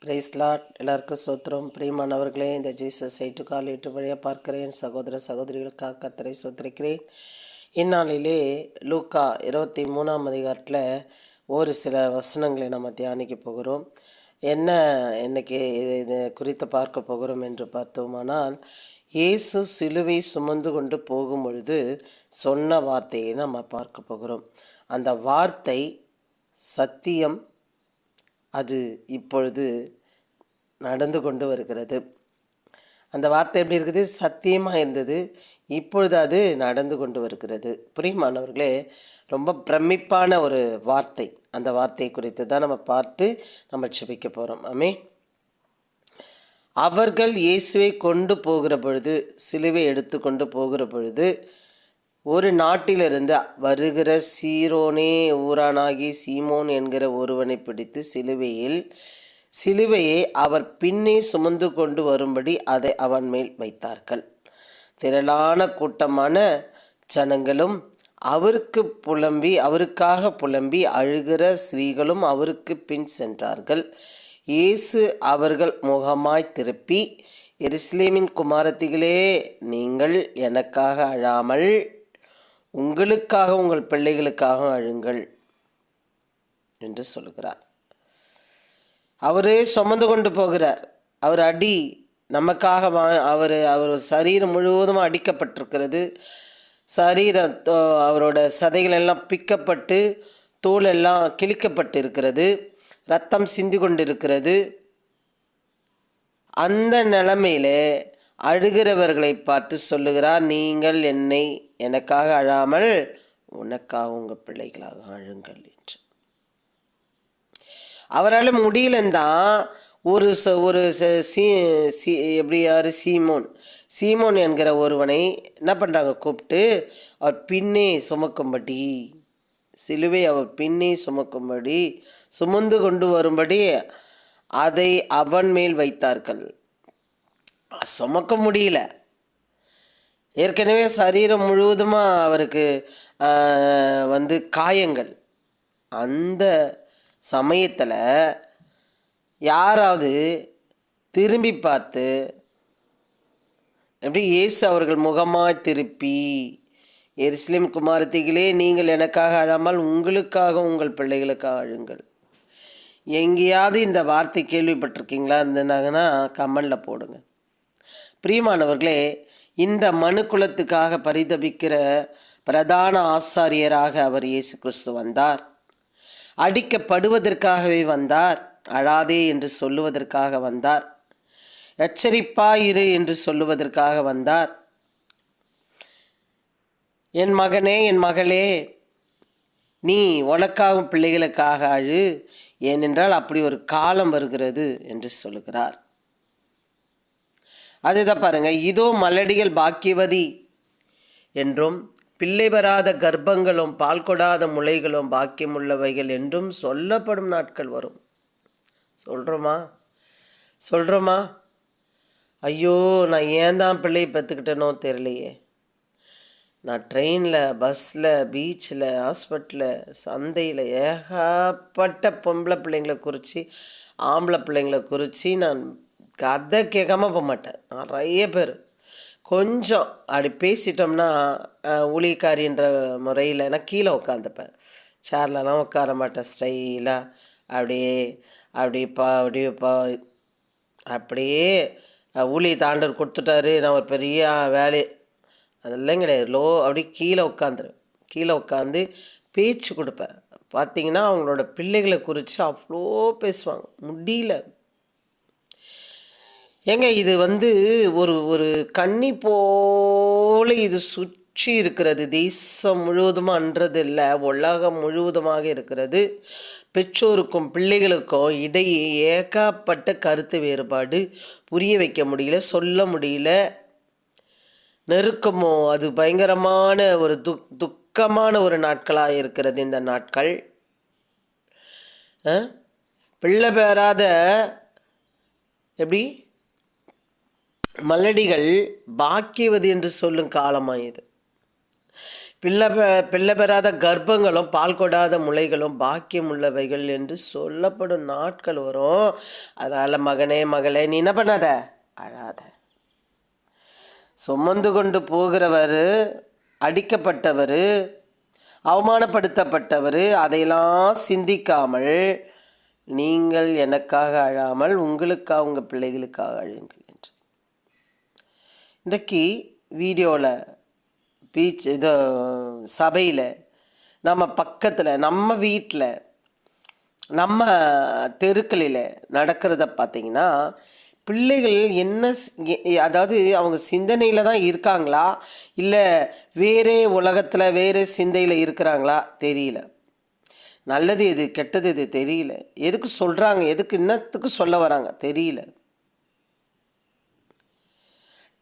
Price lot. எல்லாருக்கும் சோத்திரம். பிரியமானவர்களே, இந்த ஜீசஸ் 8 வழியாக பார்க்கிறேன் சகோதர சகோதரிகளுக்காக கத்தரை சோத்திரிக்கிறேன். இந்நாளிலே லூக்கா 23ஆம் அதிகாரத்தில் ஒரு சில வசனங்களை நம்ம தியானிக்க போகிறோம். என்ன இன்னைக்கு இது குறித்து பார்க்க போகிறோம் என்று பார்த்தோமானால், இயேசு சிலுவை சுமந்து கொண்டு போகும் பொழுது சொன்ன வார்த்தையை நம்ம பார்க்க போகிறோம். அந்த வார்த்தை சத்தியம். அது இப்பொழுது நடந்து கொண்டு வருகிறது. அந்த வார்த்தை எப்படி இருக்குது? சத்தியமாக இருந்தது, இப்பொழுது அது நடந்து கொண்டு வருகிறது. பிரியமானவர்களே, ரொம்ப பிரமிப்பான ஒரு வார்த்தை. அந்த வார்த்தை குறித்து தான் நம்ம பார்த்து நம்ம ஜெபிக்க போகிறோம். ஆமென். அவர்கள் இயேசுவை கொண்டு போகிற பொழுது, சிலுவை எடுத்து கொண்டு போகிற பொழுது, ஒரு நாட்டிலிருந்து வருகிற சீரோனே ஊரானாகி சீமோன் என்கிற ஒருவனை பிடித்து சிலுவையை அவர் பின்னே சுமந்து கொண்டு வரும்படி அதை அவன் மேல் வைத்தார்கள். திரளான கூட்டமான ஜனங்களும் அவருக்காக புலம்பி அழுகிற ஸ்திரீகளும் அவருக்கு பின் சென்றார்கள். இயேசு அவர்கள் முகமாய் திருப்பி, எருசலேமின் குமாரத்திகளே, நீங்கள் எனக்காக அழாமல் உங்களுக்காக உங்கள் பிள்ளைகளுக்காக அழுங்கள் என்று சொல்கிறார். அவரே சுமந்து கொண்டு போகிறார். அவர் நமக்காக அவர் சரீரம் முழுவதும் அடிக்கப்பட்டிருக்கிறது. அவரோட சதைகள் எல்லாம் பிக்கப்பட்டு தோல் எல்லாம் கிழிக்கப்பட்டு இருக்கிறது. ரத்தம் சிந்தி கொண்டிருக்கிறது. அந்த நிலைமையிலே அழுகிறவர்களை பார்த்து சொல்லுகிறார், நீங்கள் எனக்காக அழாமல் உனக்காக உங்கள் பிள்ளைகளாக அழுங்கள் என்று. அவரால் முடியலந்தான் சீமோன் என்கிற ஒருவனை என்ன பண்ணுறாங்க, கூப்பிட்டு அவர் பின்னே சுமக்கும்படி, சிலுவை அவர் பின்னே சுமக்கும்படி, சுமந்து கொண்டு வரும்படி அதை அவன் மேல் வைத்தார்கள். சுமக்க முடியல. ஏற்கனவே சரீரம் முழுவதுமாக அவருக்கு காயங்கள். அந்த சமயத்தில் யாராவது திரும்பி பார்த்து, எப்படி இயேசு அவர்கள் முகமாய் திருப்பி, எருசலேம் குமாரத்திகளே, நீங்கள் எனக்காக அழாமல் உங்களுக்காக உங்கள் பிள்ளைகளுக்காக அழுங்கள். எங்கேயாவது இந்த வார்த்தை கேள்விப்பட்டிருக்கீங்களா? இருந்தனாங்கன்னா கமெண்டில் போடுங்க. பிரியமானவர்களே, இந்த மனு குலத்துக்காக பரிதபிக்கிற பிரதான ஆசாரியராக அவர் இயேசு கிறிஸ்து வந்தார். அடிக்கப்படுவதற்காகவே வந்தார். அழாதே என்று சொல்லுவதற்காக வந்தார். எச்சரிப்பாயிரு என்று சொல்லுவதற்காக வந்தார். என் மகனே, என் மகளே, நீ உனக்காகவும் பிள்ளைகளுக்காக அழு, ஏனென்றால் அப்படி ஒரு காலம் வருகிறது என்று சொல்லுகிறார். அதுதான் பாருங்க, இதோ மலடிகள் பாக்கியவதி என்றும் பிள்ளை வராத கர்ப்பங்களும் பால் கொடாத முளைகளும் பாக்கியமுள்ளவைகள் என்றும் சொல்லப்படும் நாட்கள் வரும். சொல்கிறோமா? ஐயோ, நான் ஏன் தான் பிள்ளையை பெற்றுக்கிட்டேனோ தெரியலையே. நான் ட்ரெயினில், பஸ்ஸில், பீச்சில், ஹாஸ்பிட்டலில், சந்தையில் ஏகப்பட்ட பொம்பளை பிள்ளைங்களை குறித்து, ஆம்பளை பிள்ளைங்களை குறித்து நான் கதை கேட்காம போக மாட்டேன். நிறைய பேர் கொஞ்சம் அப்படி பேசிட்டோம்னா, ஊழியக்காரின்ற முறையில் நான் கீழே உட்காந்துப்பேன். சேர்லலாம் உட்கார மாட்டேன். ஸ்டைலாக அப்படியே ஊழிய தாண்டர் கொடுத்துட்டாரு, நான் ஒரு பெரிய வேலை அதெல்லாம் கிடையாது. அப்படி கீழே உட்காந்து பேச்சு கொடுப்பேன். பார்த்திங்கன்னா அவங்களோட பிள்ளைகளை குறித்து அவ்வளோ பேசுவாங்க. முடியல ஏங்க. இது ஒரு கன்னி போல இது சுற்றி இருக்கிறது. தேசம் முழுவதுமான்றது இல்லை, உலகம் முழுவதுமாக இருக்கிறது. பெற்றோருக்கும் பிள்ளைகளுக்கும் இடையே ஏகப்பட்ட கருத்து வேறுபாடு. புரிய வைக்க முடியல, சொல்ல முடியல. நெருக்கமோ அது பயங்கரமான ஒரு துக்கமான ஒரு நாட்களாக இருக்கிறது இந்த நாட்கள். பிள்ளை பெறாத எப்படி மலடிகள் பாக்கியவது என்று சொல்லும் காலமாக இது. பிள்ளை பெறாத கர்ப்பங்களும் பால் கொடாத முளைகளும் பாக்கியம் உள்ளவைகள் என்று சொல்லப்படும் நாட்கள் வரும். அதனால் மகனே மகளே, நீ என்ன பண்ணாத, அழாத. சுமந்து கொண்டு போகிறவர், அடிக்கப்பட்டவர், அவமானப்படுத்தப்பட்டவர், அதையெல்லாம் சிந்திக்காமல் நீங்கள் எனக்காக அழாமல் உங்களுக்காக உங்கள் பிள்ளைகளுக்காக அழுங்கள் என்று. இன்றைக்கு வீடியோவில் இது சபையில், நம்ம பக்கத்தில், நம்ம வீட்டில், நம்ம தெருக்களில் நடக்கிறத பார்த்திங்கன்னா, பிள்ளைகள் என்ன, அதாவது அவங்க சிந்தனையில் தான் இருக்காங்களா இல்லை வேறே உலகத்தில் வேறு சிந்தையில் இருக்கிறாங்களா தெரியல. நல்லது எது கெட்டது எது தெரியல. எதுக்கு சொல்கிறாங்க, எதுக்கு இன்னத்துக்கு சொல்ல வராங்க தெரியல.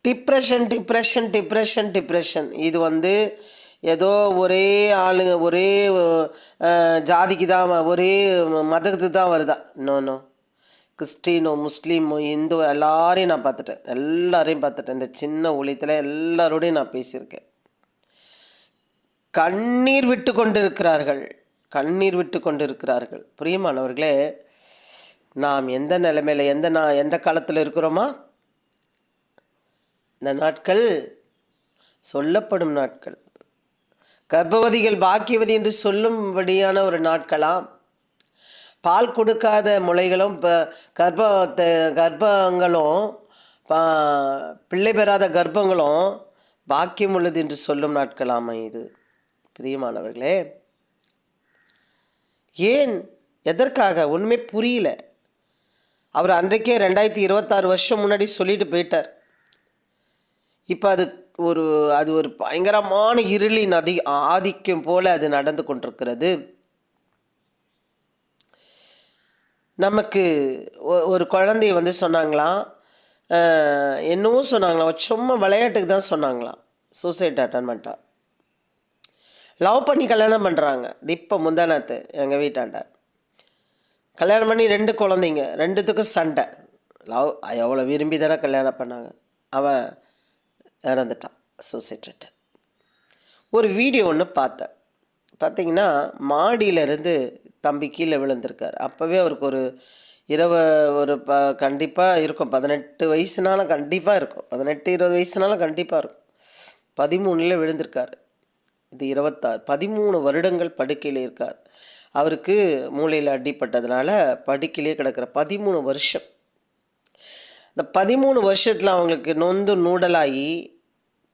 Depression depression depression depression. இது ஏதோ ஒரே ஆளுங்க, ஒரே ஜாதிக்கு தான், ஒரே மதத்துக்கு தான் வருதா? இன்னொன்று கிறிஸ்டினோ, முஸ்லீமோ, இந்து எல்லாரையும் நான் பார்த்துட்டேன், எல்லாரையும் பார்த்துட்டேன். இந்த சின்ன ஊழியத்தில் எல்லாரோடையும் நான் பேசியிருக்கேன். கண்ணீர் விட்டு கொண்டிருக்கிறார்கள், கண்ணீர் விட்டு கொண்டிருக்கிறார்கள். பிரியமானவர்களே, நாம் எந்த நிலைமையில், எந்த காலத்தில் இருக்கிறோமா? இந்த நாட்கள் சொல்லப்படும் நாட்கள். கர்ப்பவதிகள் பாக்கியவதி என்று சொல்லும்படியான ஒரு நாட்களாம். பால் கொடுக்காத முளைகளும் கர்ப்பங்களும் பிள்ளை பெறாத கர்ப்பங்களும் பாக்கியம் உள்ளது என்று சொல்லும் நாட்களாமா இது. பிரியமானவர்களே, ஏன், எதற்காக ஒன்றுமே புரியல. அவர் அன்றைக்கே 2026 வருஷம் முன்னாடி சொல்லிட்டு போயிட்டார். இப்போ அது ஒரு பயங்கரமான இருளின் ஆதிக்கம் போல அது நடந்து கொண்டிருக்கிறது. நமக்கு ஒரு குழந்தைய சொன்னாங்களாம், என்னவோ சொன்னாங்களாம், சும்மா விளையாட்டுக்கு தான் சொன்னாங்களாம், சூசைட் அட்டன் பண்ணிட்டா. லவ் பண்ணி கல்யாணம் பண்ணுறாங்க. இப்போ முந்தானத்து எங்கள் வீட்டாண்ட கல்யாணம் பண்ணி 2 குழந்தைங்க, 2த்துக்கும் சண்டை. லவ் எவ்வளோ விரும்பி தானே கல்யாணம் பண்ணாங்க. அவன் இறந்துட்டான், சூசைட் அட்டன். ஒரு வீடியோ ஒன்று பார்த்தேன். பார்த்திங்கன்னா, மாடியிலேருந்து தம்பி கீழே விழுந்திருக்கார். அப்போவே அவருக்கு கண்டிப்பாக இருக்கும், 18 வயசுனாலும் கண்டிப்பாக இருக்கும், 18-20 வயசுனாலும் கண்டிப்பாக இருக்கும். 13 விழுந்திருக்கார். இது 26, 13 வருடங்கள் படுக்கையில் இருக்கார். அவருக்கு மூளையில் அடிப்பட்டதுனால படுக்கையிலே கிடக்கிற 13 வருஷம். இந்த 13 வருஷத்தில் அவங்களுக்கு நொந்து நூடலாகி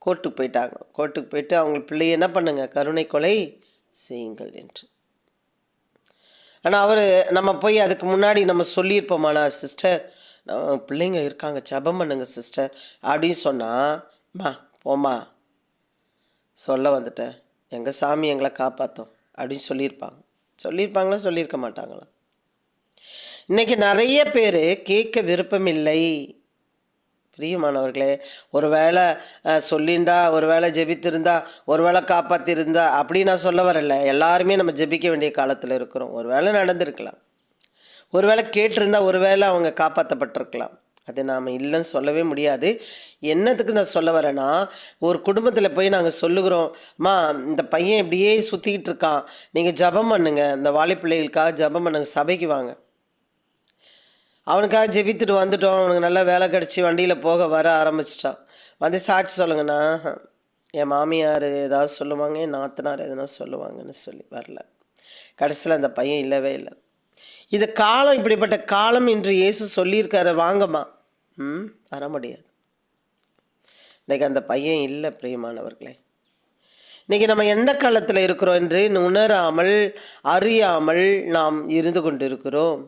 கோர்ட்டுக்கு போயிட்டாங்க. கோர்ட்டுக்கு போயிட்டு அவங்க பிள்ளையை என்ன பண்ணுங்க, கருணை கொலை செய்யுங்கள் என்று. ஆனால் அவர், நம்ம போய் அதுக்கு முன்னாடி நம்ம சொல்லியிருப்போமாண்ணா, சிஸ்டர் பிள்ளைங்க இருக்காங்க, ஜெபம் பண்ணுங்க சிஸ்டர் அப்படின்னு சொன்னால், போம்மா சொல்ல வந்துட்டேன், எங்கள் சாமி எங்களை காப்பாற்றும் அப்படின்னு சொல்லியிருப்பாங்களா, சொல்லியிருக்க மாட்டாங்களா? இன்றைக்கி நிறைய பேர் கேட்க விருப்பமில்லை. பிரியமானவர்களே, ஒரு வேளை சொல்லியிருந்தா, ஒரு வேளை ஜெபித்திருந்தா, ஒரு வேளை காப்பாற்றிருந்தா அப்படி நான் சொல்ல வரல. எல்லாருமே நம்ம ஜெபிக்க வேண்டிய காலத்தில் இருக்கிறோம். ஒரு வேளை நடந்திருக்கலாம், ஒரு வேளை கேட்டிருந்தா, ஒரு வேளை அவங்க காப்பாற்றப்பட்டிருக்கலாம். அது நாம் இல்லைன்னு சொல்லவே முடியாது. என்னத்துக்கு நான் சொல்ல வரேன்னா, ஒரு குடும்பத்தில் போய் நாங்கள் சொல்லுகிறோம்மா, இந்த பையன் இப்படியே சுற்றிக்கிட்டு இருக்கான், நீங்கள் ஜெபம் பண்ணுங்க, இந்த வாலிப்பிள்ளைகளுக்காக ஜெபம் பண்ணுங்க, சபைக்கு வாங்க. அவனுக்காக ஜெபித்துட்டு வந்துட்டோம், அவனுக்கு நல்லா வேலை கிடச்சி வண்டியில் போக வர ஆரம்பிச்சிட்டான். சாட்சி சொல்லுங்கண்ணா, என் மாமியார் ஏதாவது சொல்லுவாங்க, என் நாத்தனார் எதுனா சொல்லுவாங்கன்னு சொல்லி வரல. கடைசியில் அந்த பையன் இல்லவே இல்லை. இது காலம், இப்படிப்பட்ட காலம் என்று இயேசு சொல்லியிருக்காரு, வாங்கம்மா. வர முடியாது. இன்றைக்கி அந்த பையன் இல்லை. பிரியமானவர்களே, இன்றைக்கி நம்ம எந்த காலத்தில் இருக்கிறோம் என்று உணராமல் அறியாமல் நாம் இருந்து கொண்டு இருக்கிறோம்.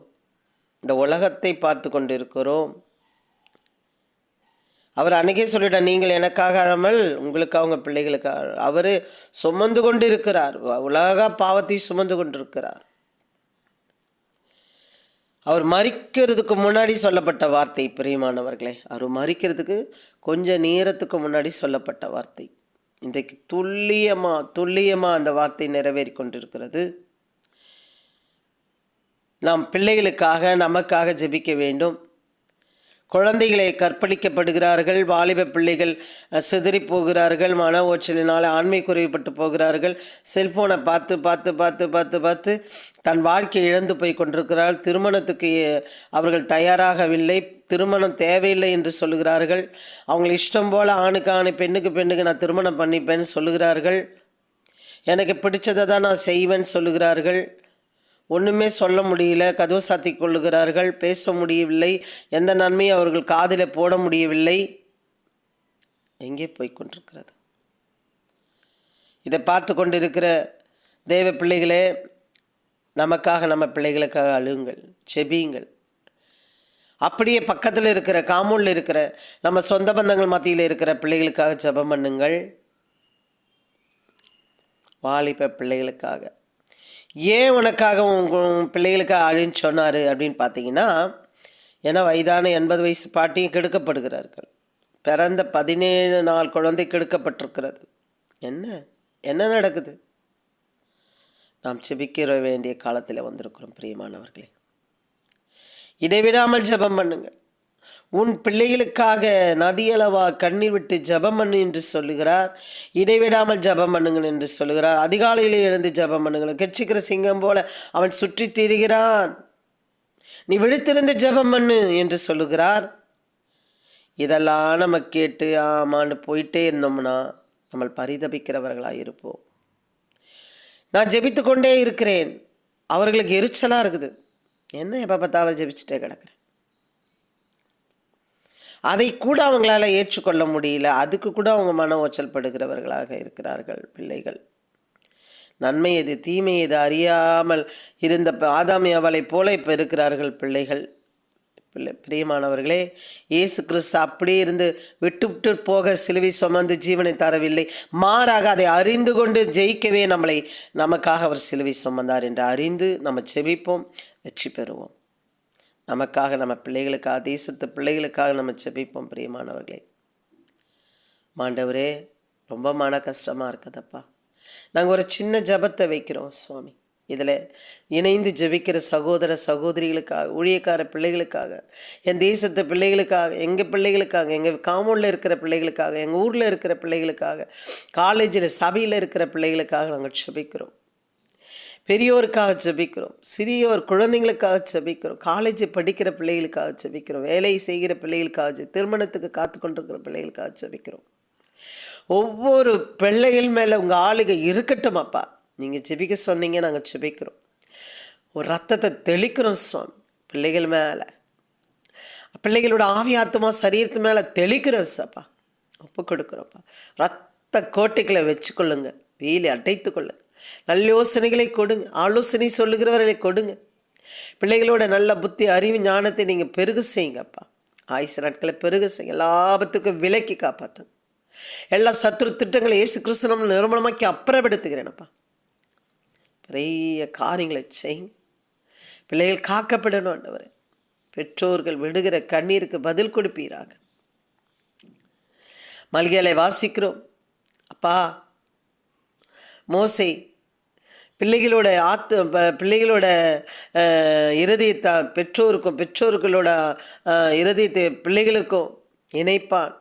இந்த உலகத்தை பார்த்து கொண்டு இருக்கிறோம். அவர் அன்றைக்கே சொல்லிட்டார், நீங்கள் எனக்காக அழாமல் உங்களுக்காக உங்கள் பிள்ளைகளுக்காக. அவர் சுமந்து கொண்டு இருக்கிறார், உலக பாவத்தை சுமந்து கொண்டிருக்கிறார். அவர் மரிக்கிறதுக்கு முன்னாடி சொல்லப்பட்ட வார்த்தை. பிரியமானவர்களே, அவர் மரிக்கிறதுக்கு கொஞ்ச நேரத்துக்கு முன்னாடி சொல்லப்பட்ட வார்த்தை இன்றைக்கு துல்லியமாக அந்த வார்த்தை நிறைவேறி கொண்டிருக்கிறது. நாம் பிள்ளைகளுக்காக நமக்காக ஜெபிக்க வேண்டும். குழந்தைகளை கற்பழிக்கப்படுகிறார்கள். வாலிப பிள்ளைகள் சிதறி போகிறார்கள். மன ஓச்சலினால் ஆண்மை குறைவுபட்டு போகிறார்கள். செல்ஃபோனை பார்த்து பார்த்து பார்த்து பார்த்து பார்த்து தன் வாழ்க்கையை இழந்து போய் கொண்டிருக்கிறார்கள். திருமணத்துக்கு அவர்கள் தயாராகவில்லை. திருமணம் தேவையில்லை என்று சொல்லுகிறார்கள். அவங்க இஷ்டம் போல் ஆணுக்கு ஆணு பெண்ணுக்கு பெண்ணுக்கு நான் திருமணம் பண்ணிப்பேன்னு சொல்லுகிறார்கள். எனக்கு பிடிச்சதை தான் நான் செய்வேன்னு சொல்லுகிறார்கள். ஒன்றுமே சொல்ல முடியல. கதவு சாத்தி கொள்ளுகிறார்கள். பேச முடியவில்லை. எந்த நன்மையும் அவர்கள் காதில் போட முடியவில்லை. எங்கே போய் கொண்டிருக்கிறது? இதை பார்த்து கொண்டிருக்கிற தேவ பிள்ளைகளே, நமக்காக நம்ம பிள்ளைகளுக்காக அழுங்கள், செபியுங்கள். அப்படியே பக்கத்தில் இருக்கிற காம்பவுண்டில் இருக்கிற நம்ம சொந்த பந்தங்கள் மத்தியில் இருக்கிற பிள்ளைகளுக்காக ஜெபம் பண்ணுங்கள். வாலிப பிள்ளைகளுக்காக. ஏன் உனக்காக உங்கள் பிள்ளைகளுக்காக அழின்னு சொன்னார் அப்படின்னு பார்த்தீங்கன்னா, ஏன்னா வயதான 80 வயசு பாட்டியும் கெடுக்கப்படுகிறார்கள். பிறந்த 17 நாள் குழந்தை கெடுக்கப்பட்டிருக்கிறது. என்ன நடக்குது? நாம் செபிக்கிற வேண்டிய காலத்தில் வந்திருக்கிறோம் பிரியமானவர்களே. இடைவிடாமல் ஜெபம் பண்ணுங்கள். உன் பிள்ளைகளுக்காக நதியளவா கண்ணீர் விட்டு ஜெபம் பண்ணு என்று சொல்லுகிறார். இடைவிடாமல் ஜெபம் பண்ணுங்கள் என்று சொல்லுகிறார். அதிகாலையிலே எழுந்து ஜெபம் பண்ணுங்கள். கெச்சிக்கிற சிங்கம் போல அவன் சுற்றி திரிகிறான். நீ விழித்திருந்து ஜெபம் பண்ணு என்று சொல்லுகிறார். இதெல்லாம் நம்ம கேட்டு ஆமான்னு போயிட்டே இருந்தோம்னா நம்ம பரிதபிக்கிறவர்களாக இருப்போம். நான் ஜெபித்து கொண்டே இருக்கிறேன். அவர்களுக்கு எரிச்சலாக இருக்குது. என்ன எப்போ பார்த்தாலும் ஜெபிச்சுட்டே கிடக்கிறேன். அதை கூட அவங்களால ஏற்றுக்கொள்ள முடியல. அதுக்கு கூட அவங்க மன ஓச்சல் படுகிறவர்களாக இருக்கிறார்கள் பிள்ளைகள். நன்மை எது தீமை எது அறியாமல் இருந்த ஆதாம் ஏவாளை போல இப்போ இருக்கிறார்கள் பிள்ளைகள். பிரியமானவர்களே, இயேசு கிறிஸ்து அப்படியே இருந்து விட்டு போக சிலுவை சுமந்து ஜீவனை தரவில்லை. மாறாக அதை அறிந்து கொண்டு ஜெயிக்கவே நமக்காக அவர் சிலுவை சுமந்தார் என்று அறிந்து நம்ம செபிப்போம், வெற்றி பெறுவோம். நமக்காக, நம்ம பிள்ளைகளுக்காக, தேசத்து பிள்ளைகளுக்காக நம்ம செபிப்போம். பிரியமானவர்களே, ஆண்டவரே ரொம்ப மன கஷ்டமாக இருக்குதப்பா. நாங்கள் ஒரு சின்ன ஜபத்தை வைக்கிறோம் சுவாமி. இதில் இணைந்து ஜெபிக்கிற சகோதர சகோதரிகளுக்காக, ஊழியக்கார பிள்ளைகளுக்காக, என் தேசத்து பிள்ளைகளுக்காக, எங்கள் பிள்ளைகளுக்காக, எங்கள் காம்பவுண்டில் இருக்கிற பிள்ளைகளுக்காக, எங்கள் ஊரில் இருக்கிற பிள்ளைகளுக்காக, காலேஜில் சபையில் இருக்கிற பிள்ளைகளுக்காக நாங்கள் ஜெபிக்கிறோம். பெரியோருக்காக ஜெபிக்கிறோம். சிறியோர் குழந்தைங்களுக்காக ஜெபிக்கிறோம். காலேஜை படிக்கிற பிள்ளைகளுக்காக ஜெபிக்கிறோம். வேலை செய்கிற பிள்ளைகளுக்காக, திருமணத்துக்கு காத்து கொண்டிருக்கிற பிள்ளைகளுக்காக ஜெபிக்கிறோம். ஒவ்வொரு பிள்ளைகள் மேலே உங்கள் ஆளுகை இருக்கட்டும் அப்பா. நீங்கள் ஜெபிக்க சொன்னீங்க, நாங்கள் ஜெபிக்கிறோம். ஒரு ரத்தத்தை தெளிக்கிறோம் சுவாமி பிள்ளைகள் மேலே. பிள்ளைகளோட ஆவி ஆத்மா சரீரத்து மேலே தெளிக்கிறோம் சாப்பா. ஒப்பு கொடுக்குறோம்ப்பா. ரத்த கோட்டைகளை வச்சுக்கொள்ளுங்க. வெயிலை அடைத்து கொள்ளுங்க. நல்ல யோசனைகளை கொடுங்க. ஆலோசனை சொல்லுகிறவர்களை கொடுங்க. பிள்ளைகளோட நல்ல புத்தி, அறிவு, ஞானத்தை நீங்கள் பெருக செய்யுங்கப்பா. ஆயுசு நாட்களை பெருக செய்யுங்க. லாபத்துக்கும் விலைக்கு காப்பாற்றுங்க. எல்லா சத்துரு திட்டங்களை இயேசு கிறிஸ்து நம்ம நிர்மூலமாக்கி அப்புறப்படுத்துகிறேனப்பா. பெரிய காரியங்களை செய்யுங்க. பிள்ளைகள் காக்கப்படணும் ஆண்டவரே. பெற்றோர்கள் விடுகிற கண்ணீருக்கு பதில் கொடுப்பீராக. மல்கியாலை வாசிக்கிறோம் அப்பா. மோசே பிள்ளைகளோட பிள்ளைகளோட இருதயத்தை பெற்றோர்களோட இருதயத்தை பிள்ளைகளுக்கும் இணைப்பான்,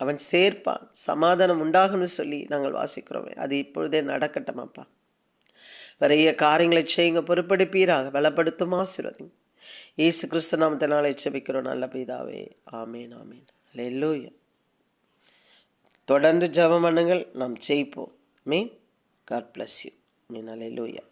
அவன் சேர்ப்பான், சமாதானம் உண்டாகும்னு சொல்லி நாங்கள் வாசிக்கிறோமே. அது இப்பொழுதே நடக்கட்டும் அப்பா. நிறைய காரியங்களை செய்யுங்க, பொறுப்படுப்பீராக, பலப்படுத்தும், ஆசீர்வதிங்க. இயேசு கிறிஸ்து நாமத்தினாலே ஜெபிக்கிறோம் நல்ல பிதாவே. ஆமீன் ஆமீன். அல்லேலூயா. தொடர்ந்து ஜெபம் பண்ணுங்கள், நாம் ஜெயிப்போம். மீன். God bless you. Hallelujah.